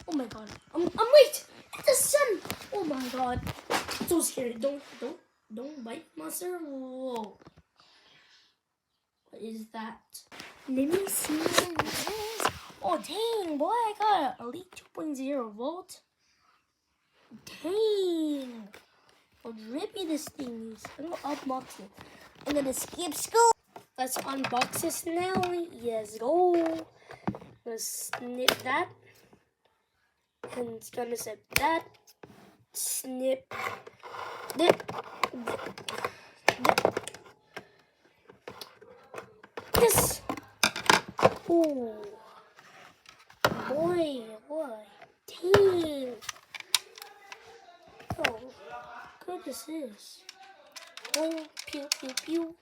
Oh my god. I'm late. It's the sun. Oh my god. So scary. Don't bite, monster. Whoa. What is that? Let me see what it is. Oh dang, boy, I got an Elite 2.0 volt. Dang. How drippy this thing is. I'm gonna unbox it. I'm gonna skip school. Let's unbox this now. Yes, go. Let's snip that. And it's gonna snip that. Snip. Dip. This. Ooh. Boy, what? Dang. Oh, good this is. Oh, pew, pew, pew.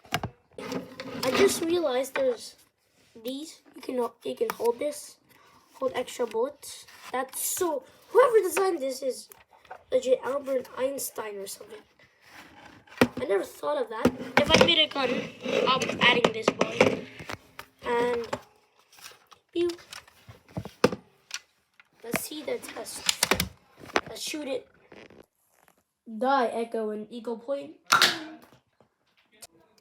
I just realized there's these. You can hold this. Hold extra bullets. That's so. Whoever designed this is legit Albert Einstein or something. I never thought of that. If I made a gun, I'll be adding this boy. And pew. Let's see the test. Let's shoot it. Die, Echo, and Eagle Point.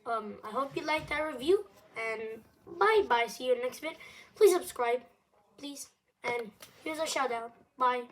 I hope you liked that review. And bye-bye. See you in the next vid. Please subscribe. Please. And here's a shout out. Bye.